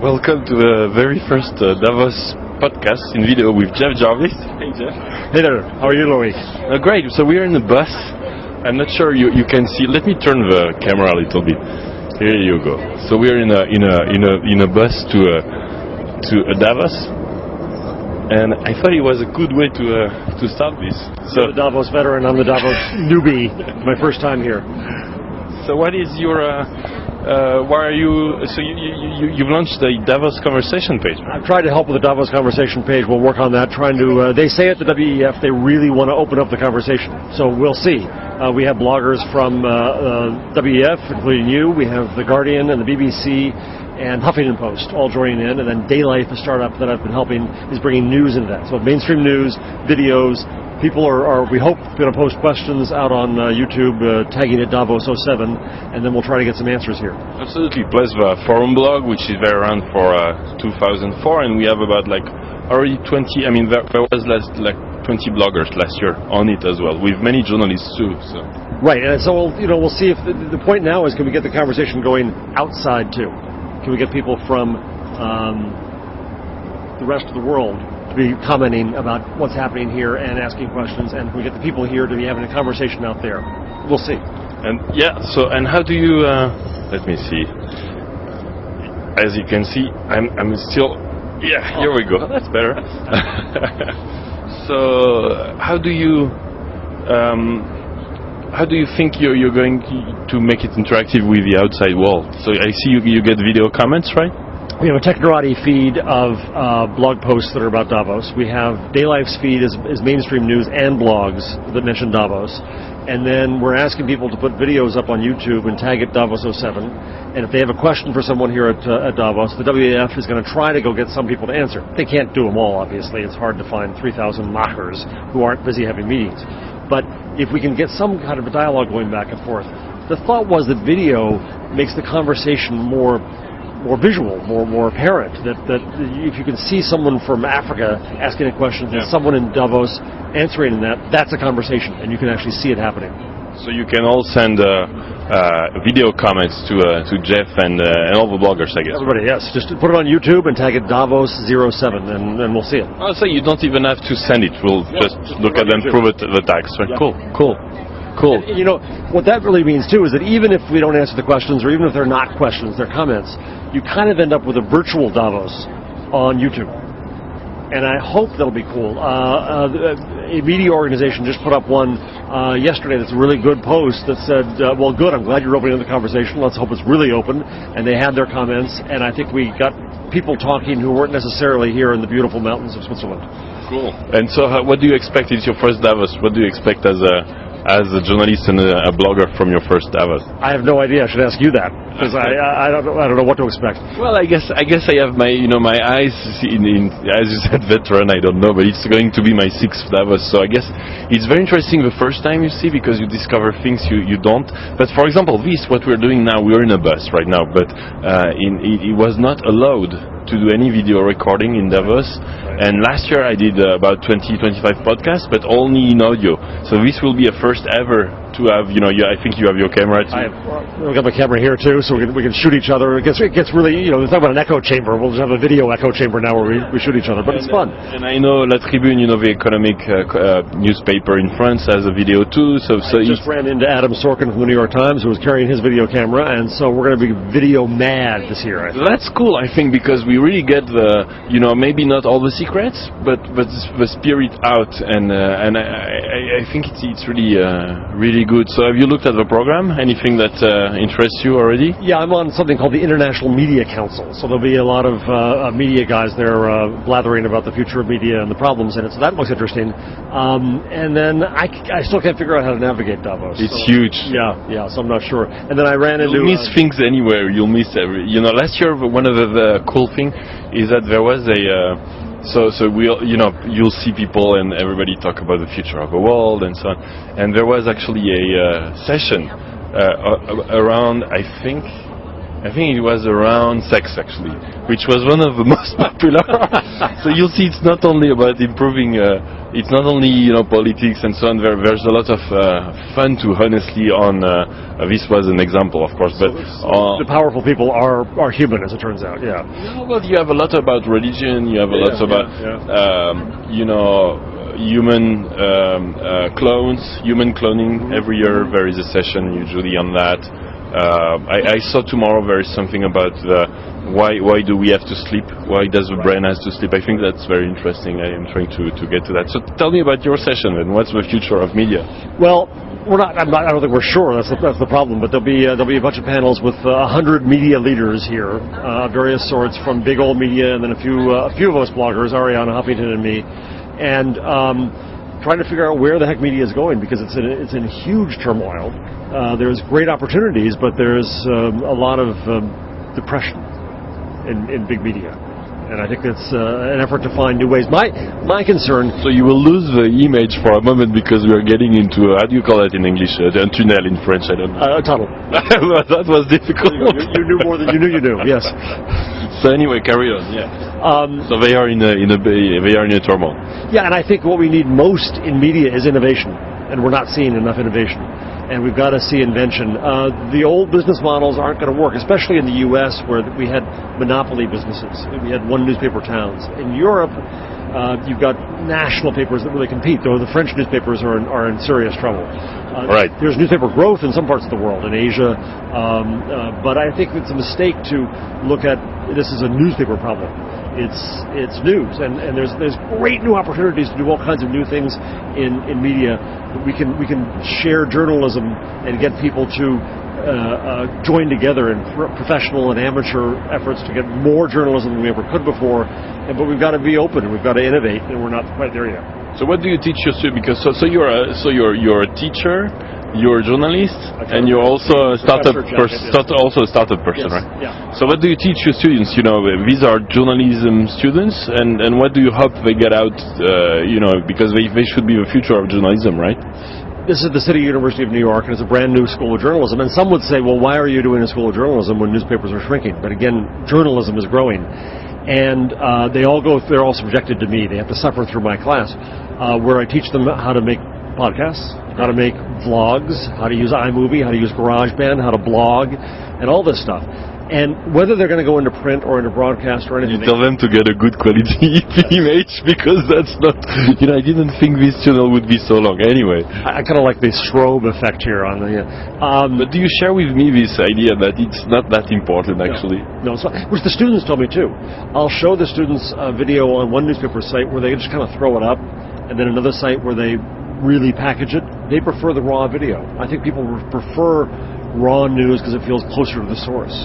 Welcome to the very first Davos podcast in video with Jarvis. Hey Jeff. Hey there, how are you, Louis? Great, so we're in the bus. I'm not sure you can see. Let me turn the camera a little bit. Here you go. So we're in a bus to Davos, and I thought it was a good way to start this. So the Davos veteran, I'm the Davos newbie. My first time here. So what is your? Why are you? So you've launched the Davos conversation page. I've tried to help with the Davos conversation page. We'll work on that. Trying to. They say at the WEF they really want to open up the conversation. So we'll see. We have bloggers from WEF, including you. We have The Guardian and the BBC and Huffington Post all joining in, and then Daylight, the startup that I've been helping, is bringing news into that. So mainstream news, videos. People are, we hope, going to post questions out on YouTube, tagging it Davos07, and then we'll try to get some answers here. Absolutely. Plus the forum blog, which is very around for 2004, and we have about already 20. I mean, there was 20 bloggers last year on it as well, with many journalists too. So. Right, and so we'll see if the point now is, can we get the conversation going outside too? Can we get people from the rest of the world to be commenting about what's happening here and asking questions, and we get the people here to be having a conversation out there. We'll see. And and how do you? Let me see. As you can see, I'm still. Yeah, here we go. Oh, that's better. So how do you? How do you think you're going to make it interactive with the outside world? So I see you get video comments, right? We have a Technorati feed of blog posts that are about Davos. We have Daylife's feed is mainstream news and blogs that mention Davos. And then we're asking people to put videos up on YouTube and tag it Davos07. And if they have a question for someone here at Davos, the WEF is going to try to go get some people to answer. They can't do them all, obviously. It's hard to find 3,000 machers who aren't busy having meetings. But if we can get some kind of a dialogue going back and forth. The thought was that video makes the conversation more visual, more apparent, that if you can see someone from Africa asking a question and someone in Davos answering that's a conversation, and you can actually see it happening. So you can all send video comments to Jeff and all the bloggers, I guess. Everybody, yes. Just put it on YouTube and tag it Davos07, and we'll see it. Oh, so you don't even have to send it. We'll just look at them, prove it, the tags. Right? Yeah. Cool. And, what that really means too is that even if we don't answer the questions, or even if they're not questions, they're comments, you kind of end up with a virtual Davos on YouTube. And I hope that'll be cool. A media organization just put up one yesterday that's a really good post that said, well, good, I'm glad you're opening the conversation. Let's hope it's really open. And they had their comments, and I think we got people talking who weren't necessarily here in the beautiful mountains of Switzerland. Cool. And so what do you expect? It's your first Davos. What do you expect as a journalist and a blogger from your first Davos? I have no idea. I should ask you that, because I don't know what to expect. Well, I guess I have my my eyes in as you said, veteran. I don't know, but it's going to be my sixth Davos. So I guess it's very interesting the first time you see, because you discover things you don't. But for example, what we're doing now, we're in a bus right now, but it was not allowed to do any video recording in Davos. And last year I did about 20-25 podcasts, but only in audio. So this will be a first ever to have, I think you have your camera too. I've got my camera here too, so we can shoot each other. It gets really, it's not about an echo chamber. We'll just have a video echo chamber now where we shoot each other, but it's fun. And I know La Tribune, the economic newspaper in France, has a video too. So I just ran into Adam Sorkin from the New York Times, who was carrying his video camera, and so we're going to be video mad this year. That's cool, I think, because we really get the, maybe not all the secrets, but the spirit out, and I think it's really good. So have you looked at the program? Anything that interests you already? Yeah, I'm on something called the International Media Council. So there'll be a lot of media guys there blathering about the future of media and the problems in it. So that looks interesting. And then I still can't figure out how to navigate Davos. It's huge. Yeah. So I'm not sure. And then I ran into. You'll miss things anywhere. You'll miss every. Last year one of the cool thing is that there was a. So we'll, you'll see people and everybody talk about the future of the world and so on. And there was actually a session around, I think it was around sex, actually, which was one of the most popular. So you'll see it's not only about improving it's not only politics and so on. There's a lot of fun to honestly on. This was an example, of course, but the powerful people are human, as it turns out. Yeah. No, but you have a lot about religion. You have a lot about human clones, human cloning. Every year there is a session usually on that. I saw tomorrow there is something about why do we have to sleep? Why does the brain has to sleep? I think that's very interesting. I am trying to get to that. So tell me about your session and what's the future of media? Well, I don't think we're sure. That's the problem. But there'll be a bunch of panels with 100 media leaders here, various sorts, from big old media, and then a few of us bloggers, Ariana Huffington and me, and trying to figure out where the heck media is going, because it's in huge turmoil. There's great opportunities, but there's a lot of depression in big media, and I think that's an effort to find new ways. My concern. So you will lose the image for a moment because we are getting into how do you call that in English? A tunnel in French, I don't know. A tunnel. That was difficult. You knew more than you knew. Yes. So anyway, carry on. Yeah. So they are in a turmoil. Yeah, and I think what we need most in media is innovation, and we're not seeing enough innovation. And we've got to see invention. The old business models aren't going to work, especially in the U.S., where we had monopoly businesses. We had one newspaper towns. In Europe, you've got national papers that really compete, though the French newspapers are in serious trouble. Right. There's newspaper growth in some parts of the world, in Asia, but I think it's a mistake to look at this as a newspaper problem. It's news, and there's great new opportunities to do all kinds of new things in media. We can share journalism and get people to join together in professional and amateur efforts to get more journalism than we ever could before. But we've got to be open, and we've got to innovate, and we're not quite there yet. So what do you teach your students? Because so you're a teacher, you're a journalist, and you're also a startup person. Also a startup person, yes. Right? Yeah. So what do you teach your students? These are journalism students, and what do you hope they get out? Because they should be the future of journalism, right? This is the City University of New York, and it's a brand new school of journalism. And some would say, well, why are you doing a school of journalism when newspapers are shrinking? But again, journalism is growing. And they're all subjected to me. They have to suffer through my class, where I teach them how to make podcasts, how to make vlogs, how to use iMovie, how to use GarageBand, how to blog, and all this stuff. And whether they're going to go into print or into broadcast or anything... You tell them to get a good quality image, because that's not... I didn't think this channel would be so long. Anyway. I kind of like the strobe effect here on the... but do you share with me this idea that it's not that important, actually? No, it's not, which the students told me, too. I'll show the students a video on one newspaper site where they just kind of throw it up, and then another site where they really package it. They prefer the raw video. I think people prefer raw news because it feels closer to the source.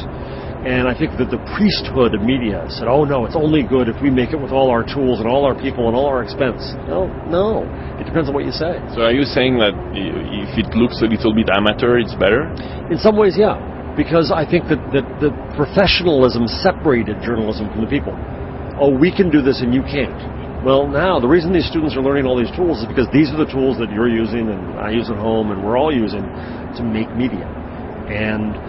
And I think that the priesthood of media said, oh no, it's only good if we make it with all our tools and all our people and all our expense. No. It depends on what you say. So are you saying that if it looks a little bit amateur, it's better? In some ways, yeah. Because I think that the professionalism separated journalism from the people. Oh, we can do this and you can't. Well, now, the reason these students are learning all these tools is because these are the tools that you're using and I use at home and we're all using to make media. And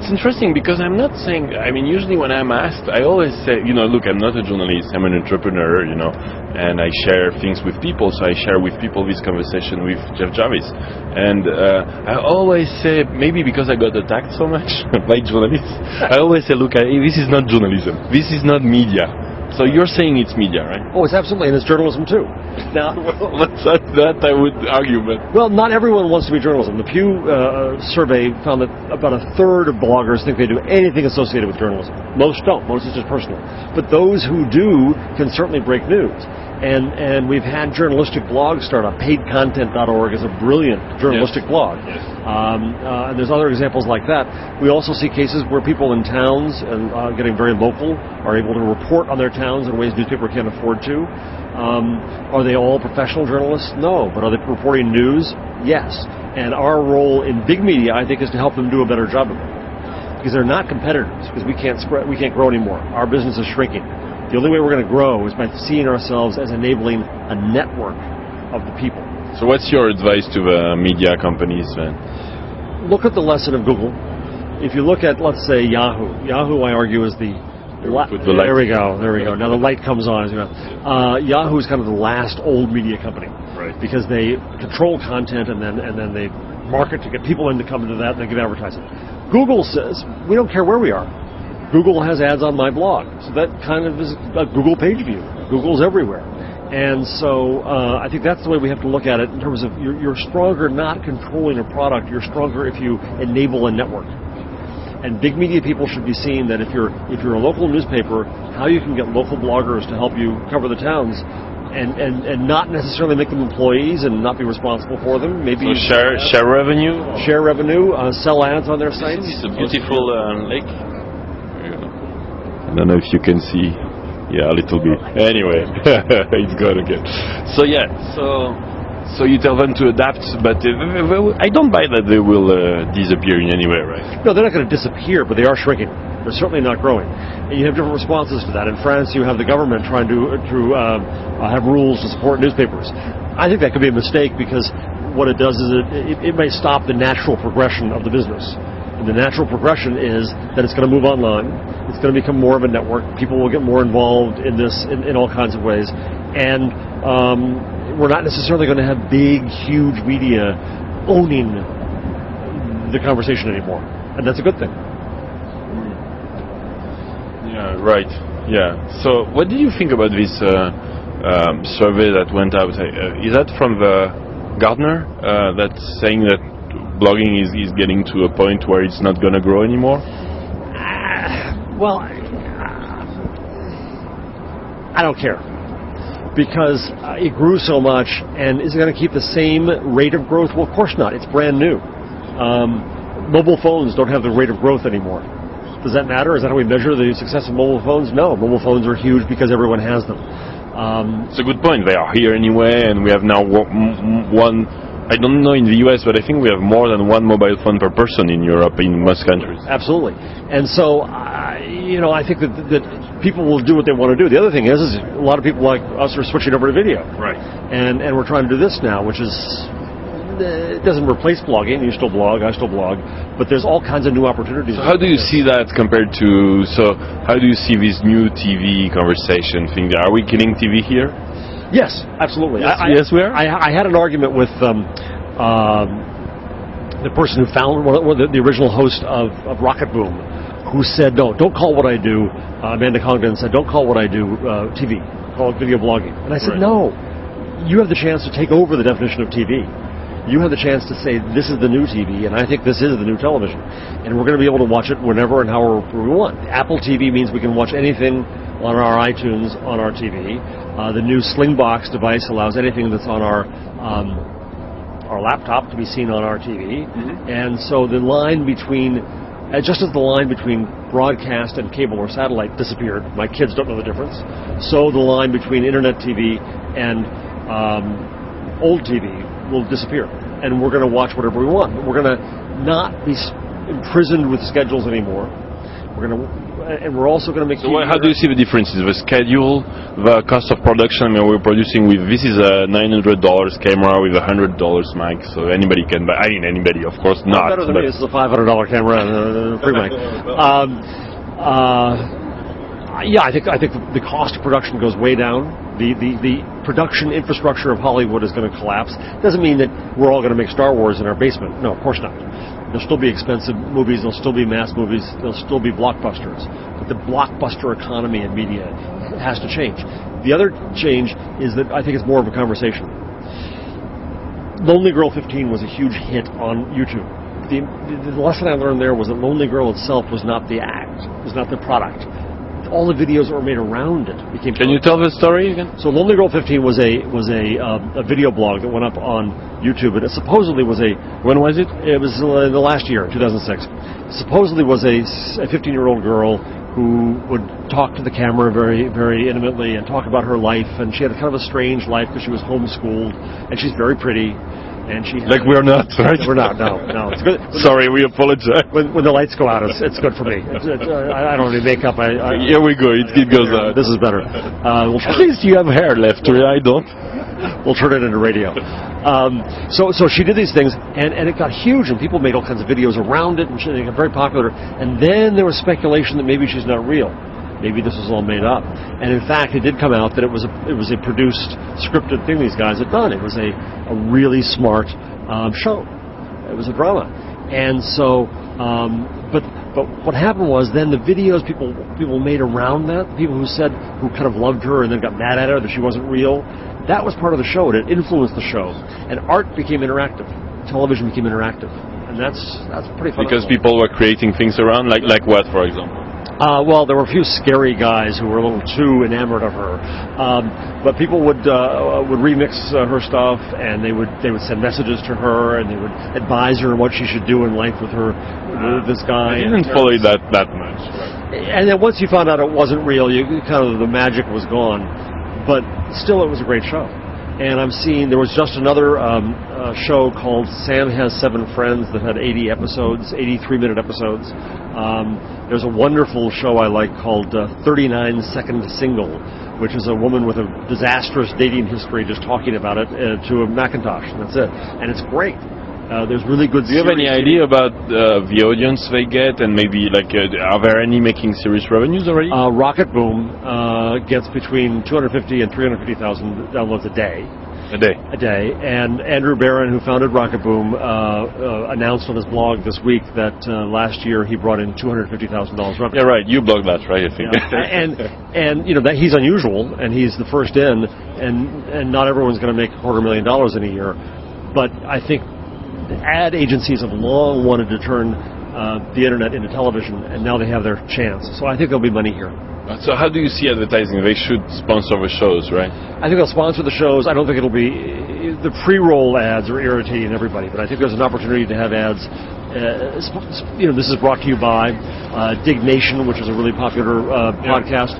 it's interesting because I'm not saying, usually when I'm asked, I always say, look, I'm not a journalist, I'm an entrepreneur, and I share things with people, so I share with people this conversation with Jeff Jarvis. And I always say, maybe because I got attacked so much by journalists, I always say, look, this is not journalism, this is not media. So you're saying it's media, right? Oh, it's absolutely, and it's journalism too. Now, well, that I would argue, but... Well, not everyone wants to be journalism. The Pew survey found that about a third of bloggers think they do anything associated with journalism. Most don't. Most is just personal. But those who do can certainly break news. And we've had journalistic blogs start up. Paidcontent.org is a brilliant journalistic blog. Yes. And there's other examples like that. We also see cases where people in towns, and getting very local, are able to report on their towns in ways newspaper can't afford to. Are they all professional journalists? No. But are they reporting news? Yes. And our role in big media, I think, is to help them do a better job of it. Because they're not competitors, because we can't grow anymore. Our business is shrinking. The only way we're going to grow is by seeing ourselves as enabling a network of the people. So what's your advice to the media companies then? Look at the lesson of Google. If you look at, let's say, Yahoo. Yahoo, I argue, is the Put the light. There we go. Now the light comes on. Yahoo is kind of the last old media company, Right. because they control content and then they market to get people in to come into that, and they give advertising. Google says we don't care where we are. Google has ads on my blog, so that kind of is a Google page view. Google's everywhere. And so I think that's the way we have to look at it in terms of you're stronger not controlling a product. You're stronger if you enable a network. And big media people should be seeing that if you're a local newspaper, how you can get local bloggers to help you cover the towns, and not necessarily make them employees and not be responsible for them. Maybe So share revenue. share revenue, sell ads on their sites. It's a beautiful lake. I don't know if you can see. Yeah, a little bit. Anyway, it's gone again. So yeah, so you tell them to adapt, but I don't buy that they will disappear in any way, right? No, they're not going to disappear, but they are shrinking. They're certainly not growing. And you have different responses to that. In France, you have the government trying to have rules to support newspapers. I think that could be a mistake, because what it does is it may stop the natural progression of the business. And the natural progression is that it's going to move online. It's going to become more of a network. People will get more involved in this in all kinds of ways. And we're not necessarily going to have big, huge media owning the conversation anymore. And that's a good thing. Yeah, right. Yeah. So what do you think about this survey that went out? Is that from the Gartner that's saying that blogging is getting to a point where it's not going to grow anymore? Well, I don't care, because it grew so much, and is it going to keep the same rate of growth? Well, of course not. It's brand new. Mobile phones don't have the rate of growth anymore. Does that matter? Is that how we measure the success of mobile phones? No, mobile phones are huge because everyone has them. It's a good point. They are here anyway, and we have now one. I don't know in the US, but I think we have more than one mobile phone per person in Europe, in most countries. Absolutely. And so, I think that people will do what they want to do. The other thing is a lot of people like us are switching over to video. Right. And we're trying to do this now, which is, it doesn't replace blogging. You still blog, I still blog, but there's all kinds of new opportunities. So how do you see that compared to, how do you see this new TV conversation thing? Are we killing TV here? Yes, absolutely. Yes, we are. I had an argument with the person who found the original host of Rocket Boom, who said, no, don't call what I do. Amanda Congdon said, don't call what I do TV, call it video blogging. And I said, Right. No, you have the chance to take over the definition of TV. You have the chance to say, this is the new TV, and I think this is the new television. And we're going to be able to watch it whenever and however we want. Apple TV means we can watch anything on our iTunes on our TV. The new Slingbox device allows anything that's on our laptop to be seen on our TV. Mm-hmm. And so the line between, just as the line between broadcast and cable or satellite disappeared, my kids don't know the difference, so the line between internet TV and old TV will disappear. And we're going to watch whatever we want. We're going to not be imprisoned with schedules anymore. We're also going to make. So how do you see the differences? The schedule, the cost of production. I mean, we're producing with, this is a $900 camera with a $100 mic, so anybody can buy. I mean, anybody, of course not. Better than me. This is a $500 camera and a free mic. Yeah, I think the cost of production goes way down. The production infrastructure of Hollywood is going to collapse. Doesn't mean that we're all going to make Star Wars in our basement. No, of course not. There'll still be expensive movies, there'll still be mass movies, there'll still be blockbusters. But the blockbuster economy in media has to change. The other change is that I think it's more of a conversation. Lonely Girl 15 was a huge hit on YouTube. The lesson I learned there was that Lonely Girl itself was not the act, was not the product. All the videos that were made around it became. Can you tell the story again? So Lonely Girl 15 was a video blog that went up on YouTube, and it supposedly was a. When was it? It was in the last year, 2006. Supposedly was a 15-year-old girl who would talk to the camera very, very intimately and talk about her life, and she had kind of a strange life because she was homeschooled, and she's very pretty. And she like we're not, right? We're not. No. It's good. Sorry, we apologize. When the lights go out, it's good for me. I don't need makeup. Here we go. It goes out. This is better. At least you have hair left. I don't. We'll turn it into radio. So she did these things, and it got huge, and people made all kinds of videos around it, and it got very popular. And then there was speculation that maybe she's not real. maybe this was all made up. And in fact, it did come out that it was a produced, scripted thing these guys had done. It was a really smart show. It was a drama. And so, but what happened was then the videos people made around that, people who kind of loved her and then got mad at her that she wasn't real, that was part of the show. It influenced the show. And art became interactive. Television became interactive. And that's pretty fun. Because people were creating things around, like what, for example? Well, there were a few scary guys who were a little too enamored of her, but people would remix her stuff, and they would send messages to her, and they would advise her on what she should do in life with this guy. I didn't follow that much. And then once you found out it wasn't real, the magic was gone. But still, it was a great show. And there was just another show called Sam Has 7 Friends that had 80 episodes, 83-minute episodes. There's a wonderful show I like called 39 Second Single, which is a woman with a disastrous dating history just talking about it to a Macintosh, and that's it. And it's great. There's really good. Do you have any idea about the audience they get, and maybe are there any making serious revenues already? Rocket Boom gets between 250 and 350,000 downloads a day. A day. And Andrew Barron, who founded Rocket Boom, announced on his blog this week that last year he brought in $250,000 revenue. Yeah, right. You blogged that, right? I think. Yeah. and that he's unusual, and he's the first in, and not everyone's going to make $250,000 in a year, but I think ad agencies have long wanted to turn the internet into television, and now they have their chance. So I think there'll be money here. So how do you see advertising? They should sponsor the shows, right? I think they'll sponsor the shows. I don't think it'll be... The pre-roll ads are irritating everybody, but I think there's an opportunity to have ads. This is brought to you by Dig Nation, which is a really popular podcast.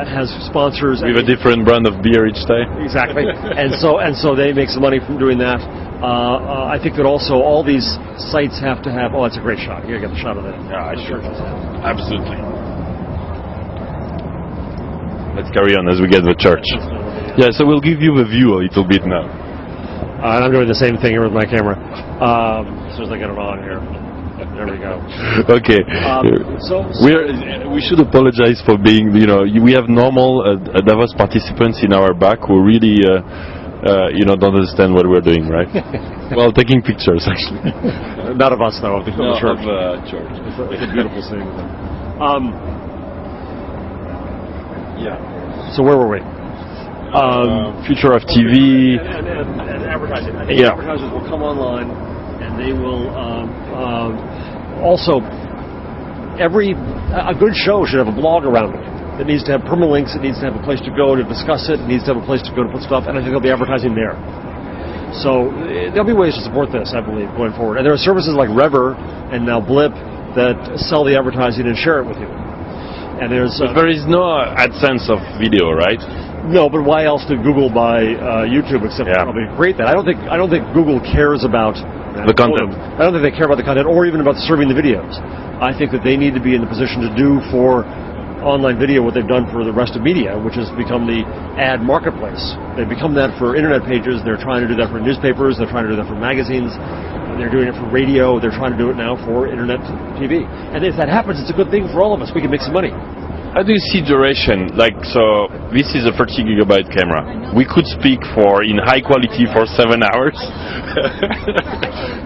Has sponsors. We have a different brand of beer each day. Exactly. and so they make some money from doing that. I think that also all these sites have to have... Oh, it's a great shot. You gotta get the shot of that. Yeah, sure. Absolutely. Let's carry on as we get to the church. Yeah, so we'll give you the view a little bit now. I'm doing the same thing here with my camera. As soon as I get it on here. There we go. Okay. We should apologize for being, we have normal Davos participants in our back who really, don't understand what we're doing, right? Well, taking pictures, actually. Not of us, though, of the church. Of church. It's a beautiful scene. Yeah. So where were we? Future of TV. And advertising. I think advertisers will come online, and they will also. A good show should have a blog around it. It needs to have permalinks. It needs to have a place to go to discuss it. It needs to have a place to go to put stuff. And I think there'll be advertising there. So there'll be ways to support this, I believe, going forward. And there are services like Rever and now Blip that sell the advertising and share it with you. And but there is no AdSense of video, right? No, but why else did Google buy YouTube except for probably create that? I don't think Google cares about the content. I don't think they care about the content or even about serving the videos. I think that they need to be in the position to do for online video what they've done for the rest of media, which has become the ad marketplace. They've become that for internet pages. They're trying to do that for newspapers. They're trying to do that for magazines. They're doing it for radio. They're trying to do it now for internet TV. And if that happens, it's a good thing for all of us. We can make some money. How do you see duration? So this is a 30 gigabyte camera. We could speak in high quality for 7 hours.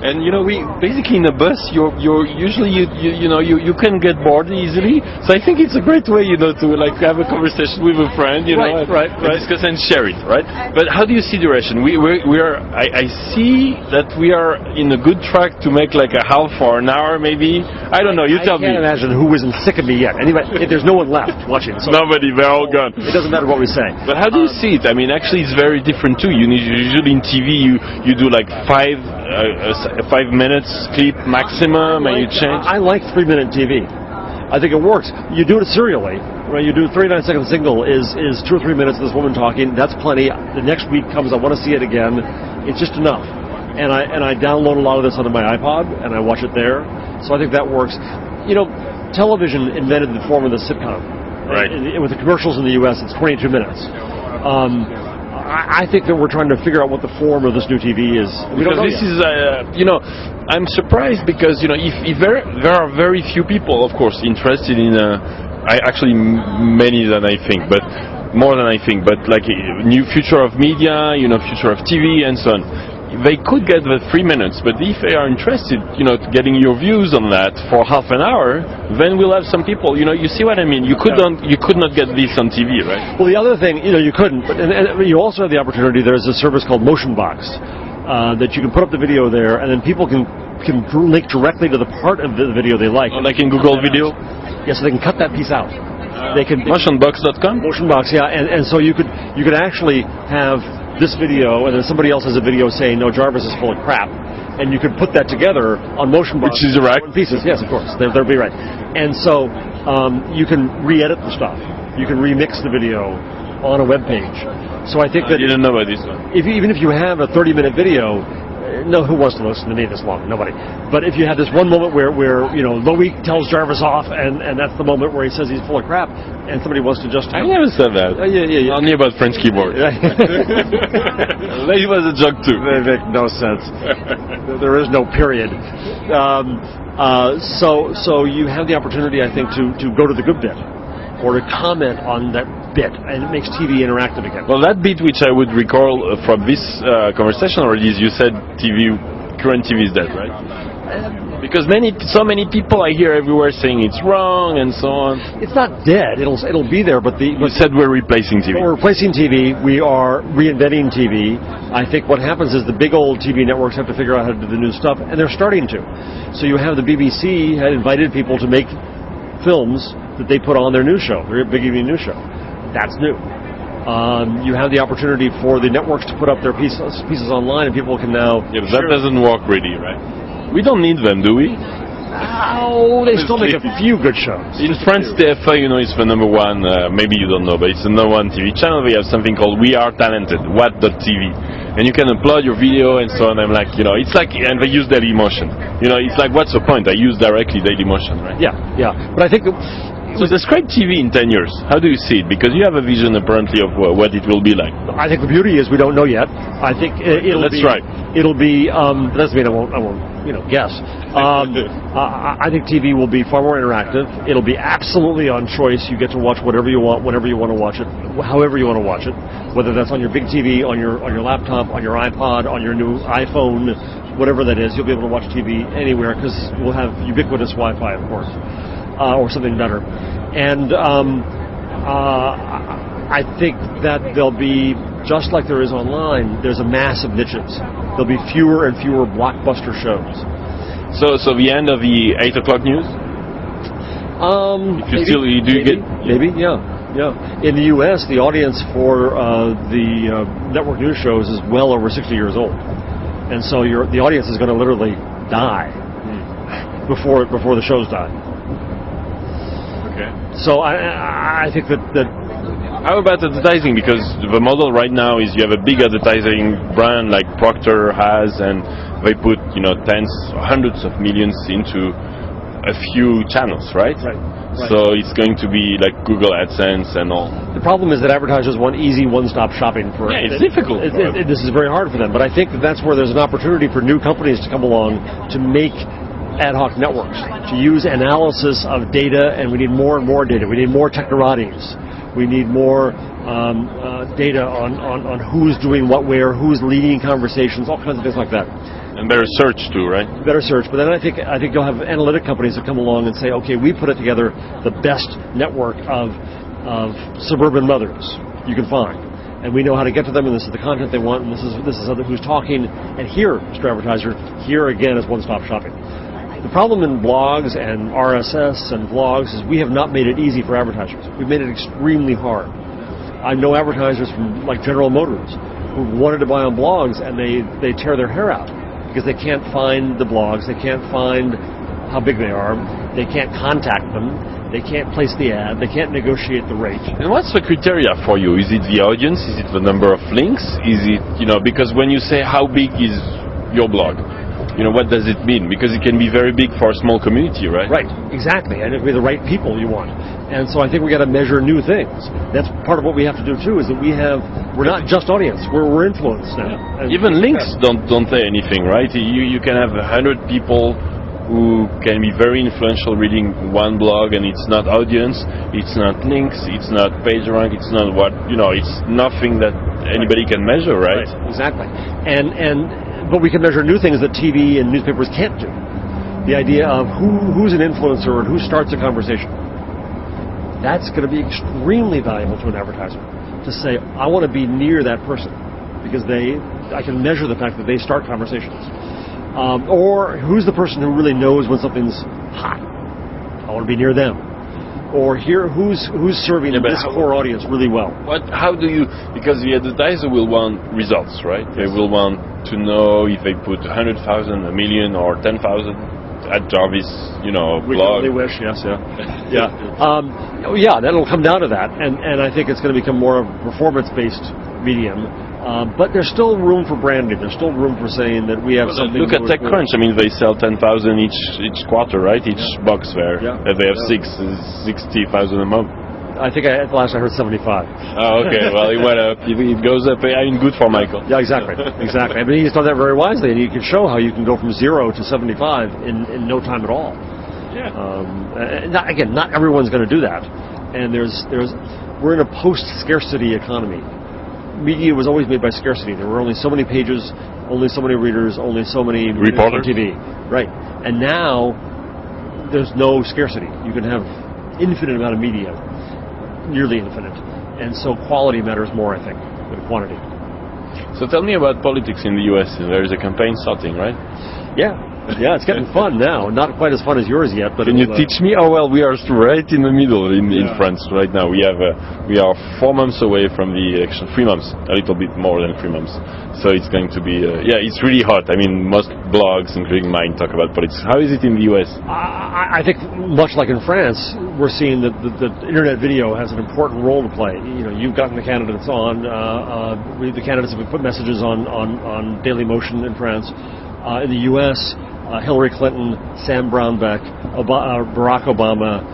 And we basically in a bus, you can get bored easily. So I think it's a great way, to have a conversation with a friend, right. discuss and share it, right? But how do you see duration? I see that we are in a good track to make like a half or an hour, maybe. I don't know. You tell me. I can't imagine who isn't sick of me yet. Anyway, there's no one left watching. So nobody. They're all gone. It doesn't matter what we say. But how do you see it? I mean, actually, it's very different too. Usually in TV, you do like 5 minutes clip maximum, and you change. I like 3-minute TV. I think it works. You do it serially, right? You do 39-second single is 2 or 3 minutes of this woman talking. That's plenty. The next week comes, I want to see it again. It's just enough. And I download a lot of this onto my iPod and I watch it there. So I think that works. Television invented the form of the sitcom. Right. With the commercials in the U.S., it's 22 minutes. I think that we're trying to figure out what the form of this new TV is. We don't know this yet. is, I'm surprised because, if there are very few people, of course, interested in many than I think, but more than I think. But like new future of media, future of TV and so on. They could get the 3 minutes, but if they are interested, getting your views on that for half an hour, then we'll have some people. You see what I mean? You could not get this on TV, right? Well, the other thing, you couldn't, but and you also have the opportunity. There's a service called Motionbox that you can put up the video there, and then people can link directly to the part of the video they like. Oh, like in Google Video? Yes, so they can cut that piece out. They can Motionbox.com? Motionbox, yeah, and so you could actually have this video, and then somebody else has a video saying, no, Jarvis is full of crap, and you could put that together on Motionbox. Which is right. In pieces, yes, of course, they'll be right. And so you can re-edit the stuff. You can remix the video on a web page. So I think that you didn't know about this one. even if you have a 30-minute video, no, who wants to listen to me this long? Nobody. But if you have this one moment where Louis tells Jarvis off, and that's the moment where he says he's full of crap, and somebody wants to just... I never said that. Yeah. Only about French keyboard. That was a joke too. That makes no sense. There is no period. So you have the opportunity, I think, to go to the good bit, or to comment on that bit, and it makes TV interactive again. Well, that bit which I would recall from this conversation already is you said current TV is dead, right? Because so many people I hear everywhere saying it's wrong and so on. It's not dead. It'll be there, but you said we're replacing TV. We're replacing TV. We are reinventing TV. I think what happens is the big old TV networks have to figure out how to do the new stuff, and they're starting to. So you have the BBC had invited people to make films that they put on their news show, their big evening news show. That's new. You have the opportunity for the networks to put up their pieces online, and people can now... Yeah, but that doesn't work really, right? We don't need them, do we? Oh, they still make a few good shows. In France, TF1, is the number one, maybe you don't know, but it's the number one TV channel. They have something called We Are Talented, what.tv. And you can upload your video and so on. I'm like, it's like, and they use Dailymotion. It's like, what's the point? I use directly Dailymotion, right? Yeah. But I think... So describe TV in 10 years. How do you see it? Because you have a vision apparently of what it will be like. I think the beauty is we don't know yet. I think it'll be... That's right. It'll be... that doesn't mean I won't guess. I think TV will be far more interactive. It'll be absolutely on choice. You get to watch whatever you want, whenever you want to watch it, however you want to watch it. Whether that's on your big TV, on your laptop, on your iPod, on your new iPhone, whatever that is, you'll be able to watch TV anywhere because we'll have ubiquitous Wi-Fi, of course. Or something better. And I think that there'll be, just like there is online, there's a mass of niches. There'll be fewer and fewer blockbuster shows. So the end of the 8 o'clock news? Maybe, yeah. In the U.S., the audience for the network news shows is well over 60 years old. And so the audience is going to literally die before the shows die. So I think that... How about advertising? Because the model right now is you have a big advertising brand like Procter has, and they put tens, hundreds of millions into a few channels, right? Right. So it's going to be like Google AdSense and all. The problem is that advertisers want easy one-stop shopping for it. Yeah, it's difficult. This is very hard for them, but I think that's where there's an opportunity for new companies to come along to make ad hoc networks, to use analysis of data, and we need more and more data. We need more technocracies. We need more data on who's doing what where, who's leading conversations, all kinds of things like that. And better search too, right? Better search, but then I think you'll have analytic companies that come along and say, okay, we put it together the best network of suburban mothers you can find. And we know how to get to them, and this is the content they want, and this is who's talking. And here, Mr. Advertiser, here again is one-stop shopping. The problem in blogs and RSS and vlogs is we have not made it easy for advertisers. We've made it extremely hard. I know advertisers from like General Motors who wanted to buy on blogs, and they tear their hair out because they can't find the blogs, they can't find how big they are, they can't contact them, they can't place the ad, they can't negotiate the rate. And what's the criteria for you? Is it the audience? Is it the number of links? Is it, because when you say how big is your blog, what does it mean? Because it can be very big for a small community, right? Right, exactly. And it'll be the right people you want. And so I think we got to measure new things. That's part of what we have to do too. Is that we're not just audience. We're influence now. Yeah. Even links don't say anything, right? You can have 100 people who can be very influential reading one blog, and it's not audience, it's not links, it's not page rank, it's not it's nothing that anybody can measure, right? Exactly. But we can measure new things that TV and newspapers can't do. The idea of who's an influencer and who starts a conversation. That's going to be extremely valuable to an advertiser to say, I want to be near that person because I can measure the fact that they start conversations. Or who's the person who really knows when something's hot? I want to be near them. Or who's serving this core audience really well. How do you? Because the advertiser will want results, right? Yes. They will want to know if they put 100,000, a million, or 10,000 at Jarvis, blog. We wish, yes, yeah. That'll come down to that, and I think it's going to become more of a performance-based medium. But there's still room for branding. There's still room for saying that we have something. Look at TechCrunch. I mean, they sell 10,000 each quarter, right? Each box there. Yeah. They have 60,000 a month. I think at last I heard 75. Oh, okay. Well, it went up. It goes up. I mean, good for Michael. Yeah, exactly. I mean, he's done that very wisely, and you can show how you can go from 0 to 75 in no time at all. Yeah. Not everyone's going to do that, and we're in a post-scarcity economy. Media was always made by scarcity. There were only so many pages, only so many readers, only so many reporters on TV. Right. And now there's no scarcity. You can have infinite amount of media, nearly infinite. And so quality matters more, I think, than quantity. So tell me about politics in the U.S. There is a campaign starting, right? Yeah, it's getting fun now. Not quite as fun as yours yet, but can you teach me? Oh well, we are right in the middle in France right now. We are 4 months away from the election. 3 months, a little bit more than 3 months. So it's going to be it's really hot. I mean, most blogs, including mine, talk about politics. How is it in the U.S.? I think much like in France, we're seeing that the internet video has an important role to play. You've gotten the candidates on. The candidates have put messages on Daily Motion in France. In the U.S., Hillary Clinton, Sam Brownback, Barack Obama,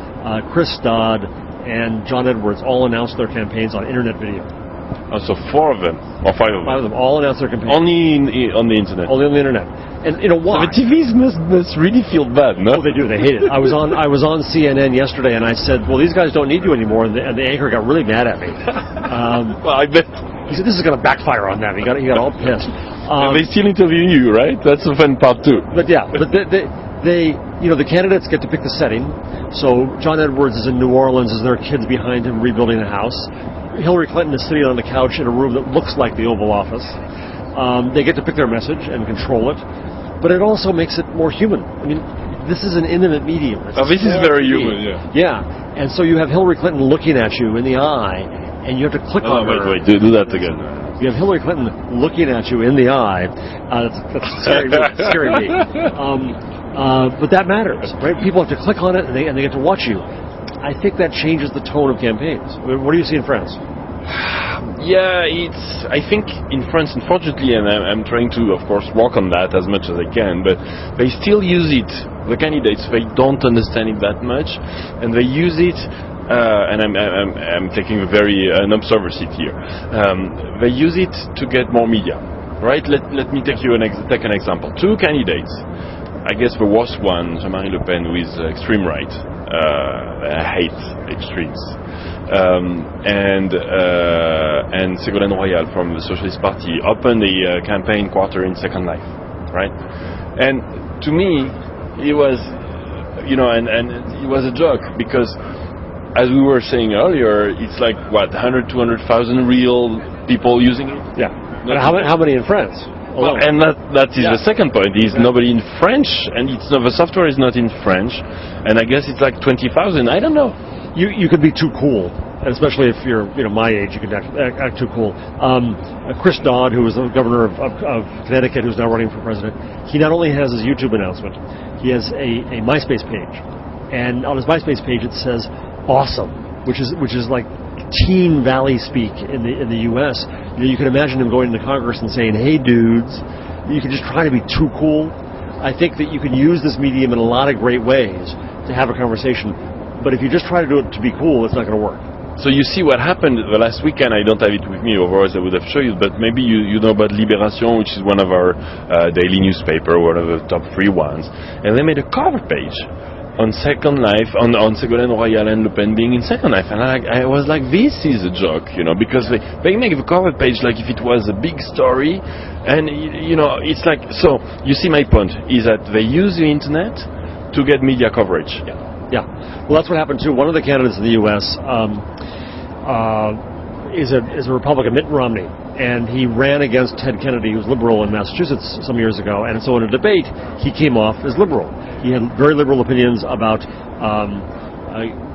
Chris Dodd, and John Edwards all announced their campaigns on internet video. Oh, so 4 of them, or 5 of them? 5 of them all announced their campaigns. Only on the internet? Only on the internet. And why? So the TVs must really feel bad, no? Oh, they do. They hate it. I was on CNN yesterday, and I said, well, these guys don't need you anymore, and the anchor got really mad at me. Well, I bet. He said, this is going to backfire on them. He got all pissed. And they still interview you, right? That's the fun part too. But the candidates get to pick the setting. So John Edwards is in New Orleans as their kids behind him rebuilding a house. Hillary Clinton is sitting on the couch in a room that looks like the Oval Office. They get to pick their message and control it. But it also makes it more human. I mean, this is an intimate medium. This is very human, yeah. Yeah, and so you have Hillary Clinton looking at you in the eye, and you have to click on her. Wait, do that again. You have Hillary Clinton looking at you in the eye. That's scaring me. But that matters, right? People have to click on it, and they get to watch you. I think that changes the tone of campaigns. What do you see in France? Yeah, I think in France, unfortunately, and I'm trying to, of course, work on that as much as I can, but they still use it. The candidates, they don't understand it that much, and they use it. And I'm taking an observer seat here. They use it to get more media, right? Let me take an example. 2 candidates. I guess the worst one, Jean-Marie Le Pen, who is extreme right. I hate extremes. And Ségolène Royal from the Socialist Party opened the campaign quarter in Second Life, right? And to me, it was, and it was a joke because, as we were saying earlier, it's like, 100, 200,000 real people using it? Yeah. And how many in France? Well, and that is the second point. Is nobody in French, and the software is not in French, and I guess it's like 20,000. I don't know. You could be too cool, and especially if you're my age, you could act too cool. Chris Dodd, who was the governor of Connecticut, who's now running for president, he not only has his YouTube announcement, he has a MySpace page, and on his MySpace page it says "awesome," which is like teen valley speak in the U.S. You can imagine him going into Congress and saying, "Hey, dudes," you can just try to be too cool. I think that you can use this medium in a lot of great ways to have a conversation, but if you just try to do it to be cool, it's not going to work. So you see what happened the last weekend. I don't have it with me, otherwise I would have shown you. But maybe you know about Libération, which is one of our daily newspaper, one of the top 3 ones, and they made a cover page on Second Life, on Ségolène Royal and Le Pen being in Second Life, and I was like, this is a joke, because they make the cover page like if it was a big story, and it's like, so you see my point is that they use the internet to get media coverage. Yeah. Well, that's what happened too. One of the candidates in the U.S. Is a Republican, Mitt Romney, and he ran against Ted Kennedy, who's liberal in Massachusetts some years ago, and so in a debate, he came off as liberal. He had very liberal opinions about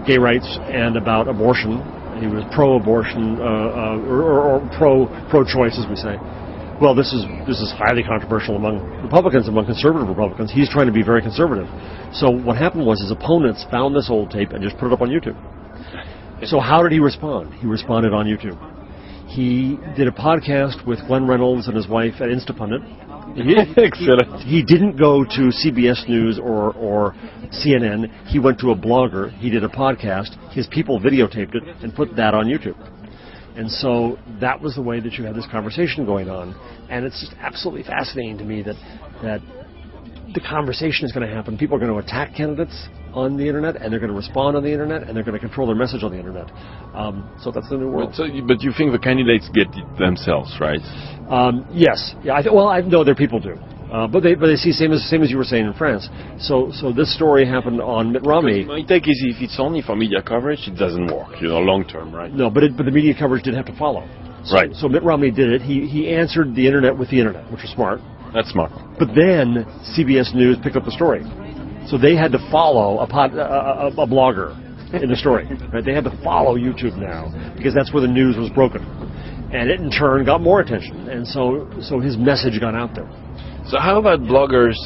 gay rights and about abortion. He was pro-abortion or pro-choice, as we say. Well, this is highly controversial among Republicans, among conservative Republicans. He's trying to be very conservative. So what happened was his opponents found this old tape and just put it up on YouTube. So how did he respond? He responded on YouTube. He did a podcast with Glenn Reynolds and his wife at Instapundit. Excellent. He didn't go to CBS News or CNN. He went to a blogger. He did a podcast. His people videotaped it and put that on YouTube. And so that was the way that you had this conversation going on. And it's just absolutely fascinating to me that the conversation is going to happen. People are going to attack candidates on the internet, and they're going to respond on the internet, and they're going to control their message on the internet. So that's the new world. But you think the candidates get it themselves, right? Yes. Yeah. I know their people do. But they see same as you were saying in France. So this story happened on Mitt Romney. My take is if it's only for media coverage, it doesn't work, long term, right? No, but the media coverage did have to follow. Right. So Mitt Romney did it. He answered the internet with the internet, which was smart. That's smart. But then CBS News picked up the story, so they had to follow a blogger in the story. Right? They had to follow YouTube now because that's where the news was broken, and it in turn got more attention, and so his message got out there. So how about bloggers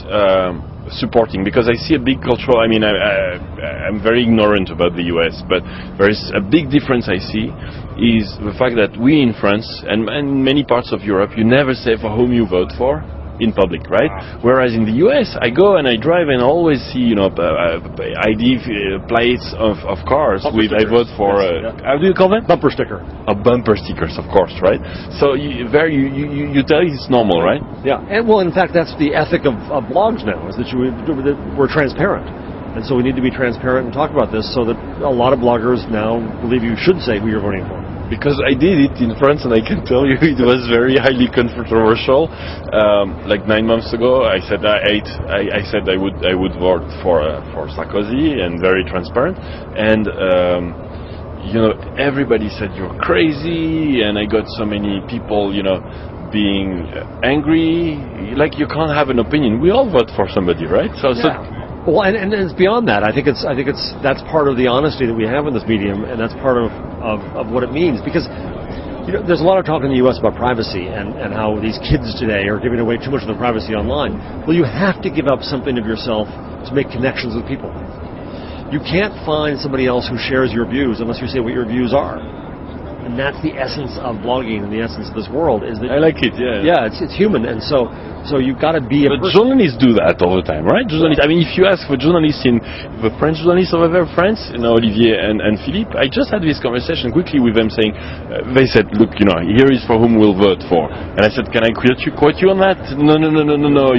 supporting? Because I see a big cultural. I mean, I'm very ignorant about the U.S., but there is a big difference I see is the fact that we in France and many parts of Europe, you never say for whom you vote for in public, right? Whereas in the U.S., I go and I drive and I always see, ID plates of cars Bumper with stickers. I vote for. How do you call them? Bumper sticker. Bumper stickers, of course, right? So you tell it's normal, right? Yeah, and well, in fact, that's the ethic of blogs now, is that we're transparent. And so we need to be transparent and talk about this so that a lot of bloggers now believe you should say who you're voting for. Because I did it in France, and I can tell you it was very highly controversial. Like 9 months ago, I said I would vote for Sarkozy, and very transparent. And everybody said you're crazy, and I got so many people, being angry. Like you can't have an opinion. We all vote for somebody, right? Well, and it's beyond that. I think that's part of the honesty that we have in this medium, and that's part of what it means. Because there's a lot of talk in the U.S. about privacy and how these kids today are giving away too much of their privacy online. Well, you have to give up something of yourself to make connections with people. You can't find somebody else who shares your views unless you say what your views are. And that's the essence of blogging and the essence of this world. Is that I like it, yeah. Yeah, it's human, and so you've got to be But journalists do that all the time, right? I mean, if you ask for journalists the French journalists over there, France, Olivier and Philippe, I just had this conversation quickly with them saying, they said, look, here is for whom we'll vote for. And I said, can I quote you on that? No.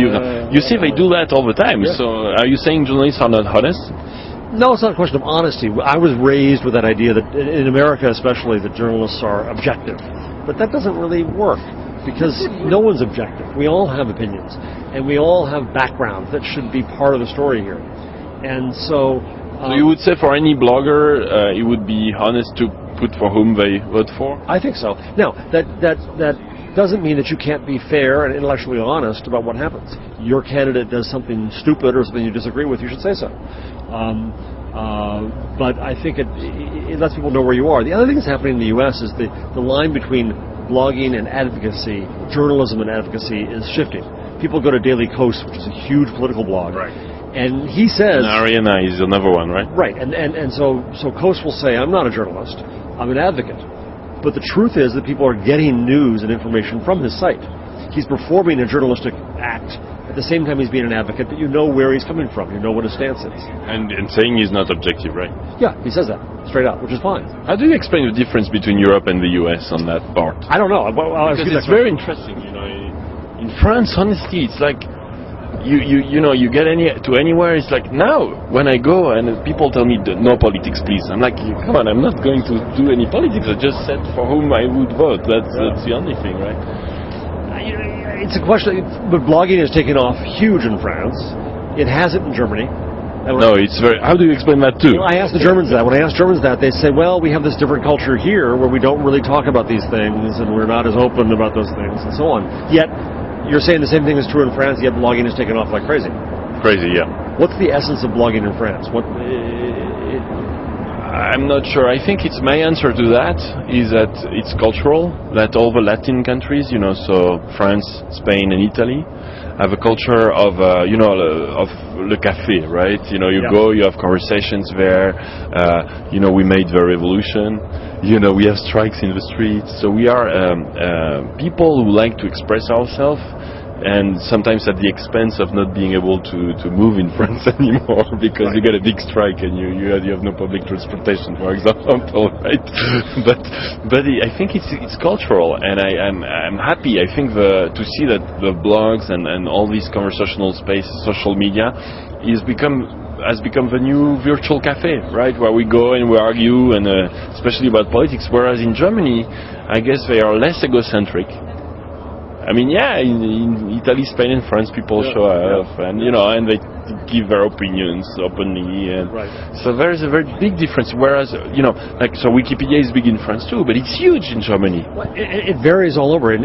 You see, they do that all the time. Yeah. So are you saying journalists are not honest? No, it's not a question of honesty. I was raised with that idea that, in America especially, that journalists are objective. But that doesn't really work, because no one's objective. We all have opinions, and we all have backgrounds that should be part of the story here. And so you would say for any blogger, it would be honest to put for whom they vote for? I think so. Now, that doesn't mean that you can't be fair and intellectually honest about what happens. Your candidate does something stupid or something you disagree with, you should say so. But I think it lets people know where you are. The other thing that's happening in the U.S. is the line between blogging and advocacy, journalism and advocacy, is shifting. People go to Daily Kos, which is a huge political blog, right? And he says, Jarvis and I is another one, right? Right, and so Kos will say, I'm not a journalist, I'm an advocate. But the truth is that people are getting news and information from his site. He's performing a journalistic act, a At the same time, he's being an advocate, but you know where he's coming from. You know what his stance is. And saying he's not objective, right? Yeah, he says that straight out, which is fine. How do you explain the difference between Europe and the US on that part? I don't know. Because it's very interesting, you know. In France, honestly, it's like you know, you get anywhere. It's like now when I go and people tell me no politics, please. I'm like, come on, I'm not going to do any politics. I just said for whom I would vote. That's the only thing, right? It's a question. But blogging has taken off huge in France. It hasn't in Germany. No, it's very. How do you explain that too? Well, I asked the Germans that. When I asked Germans that, they say, well, we have this different culture here where we don't really talk about these things and we're not as open about those things and so on. Yet, you're saying the same thing is true in France, yet blogging has taken off like crazy. Crazy, yeah. What's the essence of blogging in France? I'm not sure. I think it's my answer to that is that it's cultural, that all the Latin countries, you know, so France, Spain and Italy, have a culture of, you know, of le café, right? You know, you go, you have conversations there, you know, we made the revolution, you know, we have strikes in the streets, so we are people who like to express ourselves, and sometimes at the expense of not being able to move in France anymore because you get a big strike and you have no public transportation, for example, right? but I think it's cultural, and I'm happy. I think to see that the blogs and all these conversational space, social media, has become the new virtual cafe, right? Where we go and we argue, and especially about politics. Whereas in Germany, I guess they are less egocentric. I mean, yeah, in Italy, Spain, and France, people show up, and you know, and they give their opinions openly, and so there's a very big difference. Whereas, you know, like so, Wikipedia is big in France too, but it's huge in Germany. Well, it varies all over. In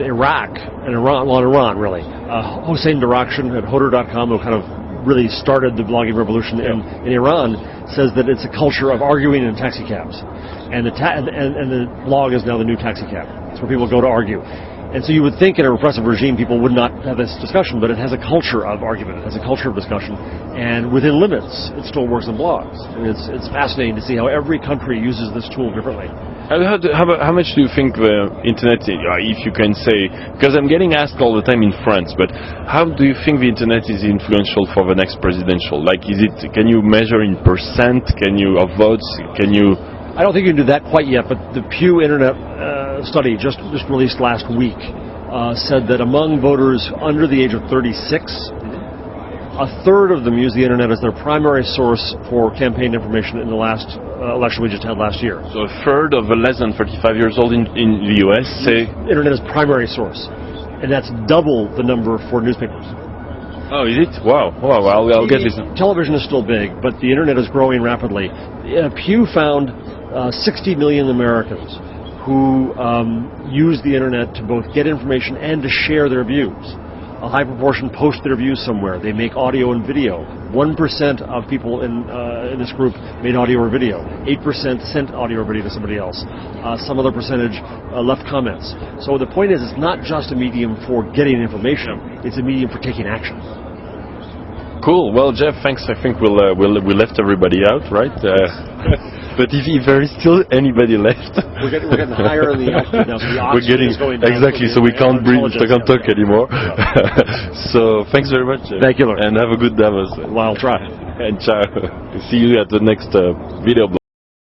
Iraq and Iran, really. Hossein Darakhshan at Hodor.com, who kind of really started the blogging revolution in Iran, says that it's a culture of arguing in taxi cabs, and the blog is now the new taxi cab. It's where people go to argue. And so you would think in a repressive regime people would not have this discussion, but it has a culture of argument, it has a culture of discussion, and within limits, it still works in blogs. And it's fascinating to see how every country uses this tool differently. How much do you think the internet, if you can say, because I'm getting asked all the time in France, but how do you think the internet is influential for the next presidential? Like, can you measure in percent? Of votes? I don't think you can do that quite yet, but the Pew Internet study just released last week said that among voters under the age of 36, a third of them use the Internet as their primary source for campaign information in the last election we just had last year. So a third of the less than 35 years old in the US say... Internet is primary source, and that's double the number for newspapers. Oh, is it? Wow. I'll get this. Television is still big, but the Internet is growing rapidly. Pew found 60 million Americans who use the Internet to both get information and to share their views. A high proportion post their views somewhere. They make audio and video. 1% of people in this group made audio or video. 8% sent audio or video to somebody else. Some other percentage left comments. So the point is, it's not just a medium for getting information. It's a medium for taking action. Cool. Well, Jeff, thanks. I think we left everybody out, right? But if there is still anybody left, we're getting higher in the altitude now. So the oxygen is going down, exactly. So we can't breathe, we can't talk anymore. So thanks very much. Thank you, Lord. And have a good Davos. Well, I'll try. And ciao. See you at the next video blog.